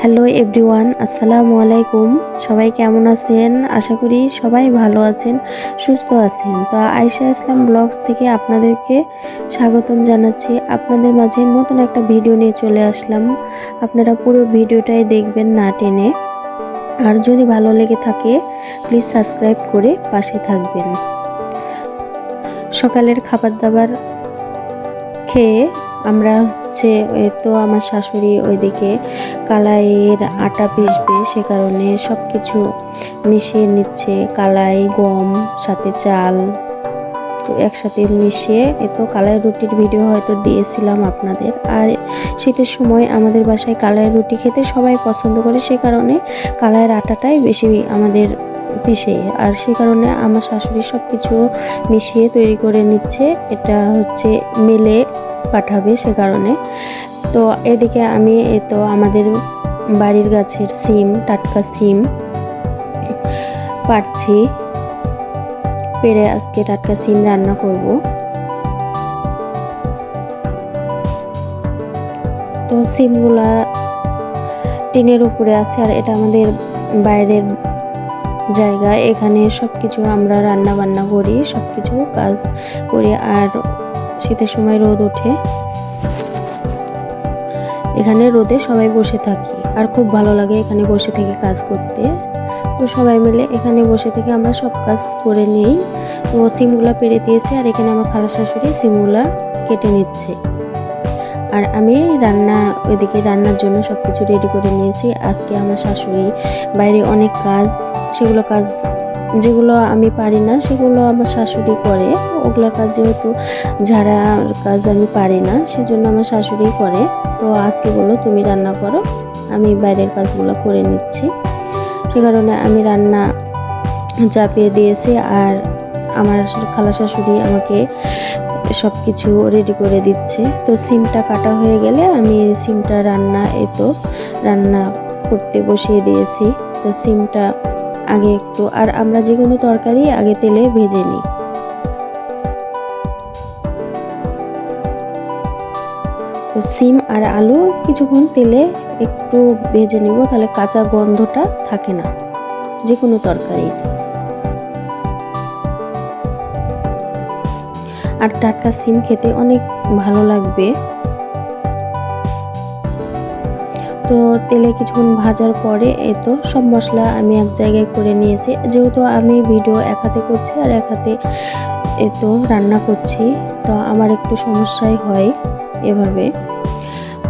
Hello everyone, আসসালামু আলাইকুম। সবাই কেমন আছেন? আশা করি সবাই ভালো আছেন, সুস্থ আছেন। তো আয়েশা ইসলাম ব্লগস থেকে আপনাদেরকে স্বাগতম জানাচ্ছি। আপনাদের মাঝে নতুন একটা ভিডিও নিয়ে চলে আসলাম। আপনারা পুরো ভিডিওটাই দেখবেন না টেনে। আর যদি ভালো লেগে থাকে প্লিজ সাবস্ক্রাইব করে পাশে থাকবেন। সকালের খাবার দাবার খেয়ে আমরা আমার শাশুড়ি ওইদিকে কালাইয়ের আটা পিষবে, সে কারণে সব কিছু মিশিয়ে নিচ্ছে। কালাই, গম, সাথে চাল, তো একসাথে মিশিয়ে কালাই রুটির ভিডিও হয়তো দিয়েছিলাম আপনাদের। আর শীতের সময় আমাদের বাসায় কালাই রুটি খেতে সবাই পছন্দ করে, সে কারণে কালাইয়ের আটাটাই বেশি আমাদের পিষে। আর সে কারণে আমার শাশুড়ি সব কিছু মিশিয়ে তৈরি করে নিচ্ছে। এটা মেলে পাঠাবে, সে কারণে। তো এদিকে আমি আমাদের বাড়ির গাছের সিম, টাটকা সিম পাড়ছি। পেড়ে আজকে টাটকা সিম রান্না করব। তো সিমগুলা টিনের উপরে আছে, আর এটা আমাদের বাইরের জায়গা। এখানে সবকিছু আমরা রান্না বান্না করি, সবকিছু কাজ করি। আর শীতের সময় রোদ ওঠে, এখানে রোদে সবাই বসে থাকি, আর খুব ভালো লাগে এখানে বসে থেকে কাজ করতে। তো সবাই মিলে এখানে বসে থেকে আমরা সব কাজ করে নিই। তো সিমগুলা পেড়ে দিয়েছে, আর এখানে আমার খালা শাশুড়ি সিমগুলা কেটে নিচ্ছে। আর আমি ওইদিকে রান্নার জন্য সব কিছু রেডি করে নিয়েছি। আজকে আমার শাশুড়ি বাইরে অনেক কাজ, যেগুলো আমি পারি না সেগুলো আমার শাশুড়ি করে। ওগুলা কাজ, যেহেতু ঝাড়ার কাজ আমি পারি না, সেজন্য আমার শাশুড়ি করে। তো আজকে বললো তুমি রান্না করো, আমি বাইরের কাজগুলো করে নিচ্ছি। সে কারণে আমি রান্না চাপিয়ে দিয়েছি। আর আমার খালা শাশুড়ি আমাকে সব কিছু রেডি করে দিচ্ছে। তো সিমটা কাটা হয়ে গেলে আমি সিমটা রান্না করতে বসিয়ে দিয়েছি। তো সিমটা আগে আর আমরা যে কোনো তরকারি আগে তেলে ভেজে নিই। তো সিম আর আলু কিছুক্ষণ তেলে একটু ভেজে নিব, তাহলে কাঁচা গন্ধটা থাকে না যে কোনো তরকারি। আর টাটকা সিম খেতে অনেক ভালো লাগবে। তো তেলে কিছুক্ষণ ভাজার পরে সব মশলা আমি এক জায়গায় করে নিয়েছি। যেহেতু আমি ভিডিও এক হাতে করছি আর এক হাতে রান্না করছি, তো আমার একটু সমস্যাই হয় এভাবে।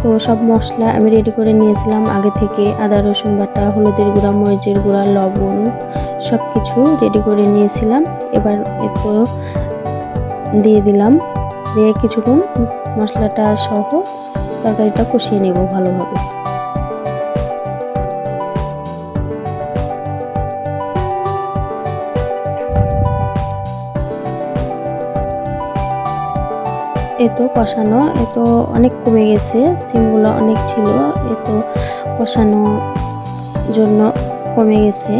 তো সব মশলা আমি রেডি করে নিয়েছিলাম আগে থেকে। আদা রসুন বাটা, হলুদের গুঁড়া, মরিচের গুঁড়া, লবণ, সব কিছু রেডি করে নিয়েছিলাম। এবার দিয়ে দিলাম, দিয়ে কিছুক্ষণ মশলাটা সহ তরকারিটা কষিয়ে নেব ভালোভাবে। কষানো অনেক কমে গেছে, সিমগুলো অনেক ছিল, কষানো জন্য কমে গেছে।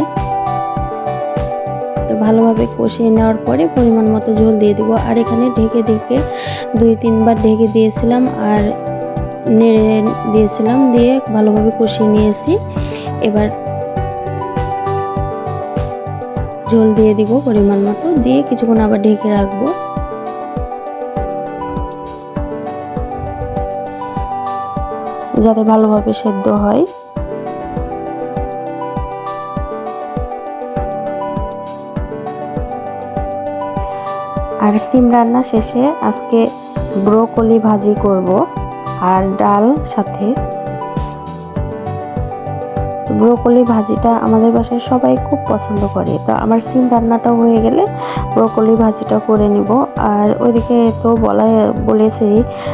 তো ভালোভাবে কষিয়ে নেওয়ার পরে পরিমাণ মতো ঝোল দিয়ে দিব। আর এখানে ঢেকে 2-3 বার ঢেকে দিয়েছিলাম আর নেড়ে দিয়েছিলাম, দিয়ে ভালোভাবে কষিয়ে নিয়েছি। এবার ঝোল দিয়ে দিব পরিমাণ মতো, দিয়ে কিছুক্ষণ আবার ঢেকে রাখবো যাতে ভালোভাবে সেদ্ধ হয়। আর সিম রান্না শেষে আজকে ব্রোকলি ভাজি করব আর ডাল সাথে। ব্রোকলি ভাজিটা আমাদের বাসায় সবাই খুব পছন্দ করে। তো আমার সিম রান্নাটা হয়ে গেলে ব্রোকলি ভাজিটা করে নিব। আর ওইদিকে বলেছি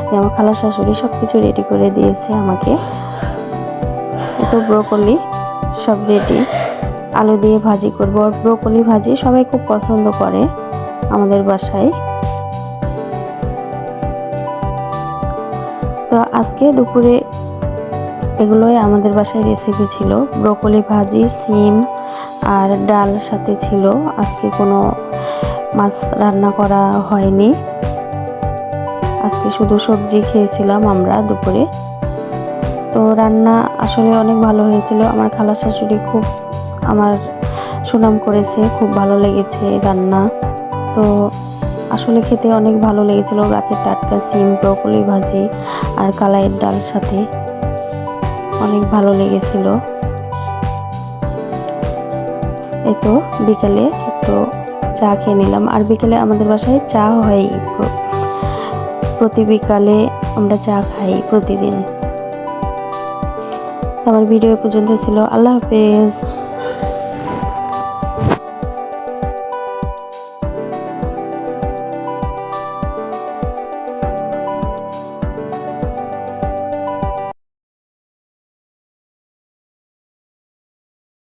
যে আমার খালা শাশুড়ি সব কিছু রেডি করে দিয়েছে আমাকে। ব্রোকলি সব রেডি, আলু দিয়ে ভাজি করব। আর ব্রোকলি ভাজি সবাই খুব পছন্দ করে আমাদের বাসায়। তো আজকে দুপুরে এগুলোই আমাদের বাসায় রেসিপি ছিল। ব্রোকলি ভাজি, সিম আর ডাল সাথে ছিল। আজকে কোনো মাছ রান্না করা হয়নি, আজকে শুধু সবজি খেয়েছিলাম আমরা দুপুরে। তো তো রান্না আসলে অনেক ভালো হয়েছিল। আমার খালা শাশুড়ি খুব আমার সুনাম করেছে, খুব ভালো লেগেছে রান্না। তো আসলে খেতে অনেক ভালো লেগেছিল, গাছের টাটকা সিম, ব্রকলি ভাজি আর কালাইয়ের ডাল সাথে অনেক ভালো লেগেছিল। এই তো বিকালে একটু চা খেয়ে নিলাম। আর বিকেলে আমাদের বাসায় চা হয়, প্রতি বিকালে আমরা চা খাই প্রতিদিন। আমার ভিডিও পর্যন্ত ছিল। আল্লাহ হাফেজ।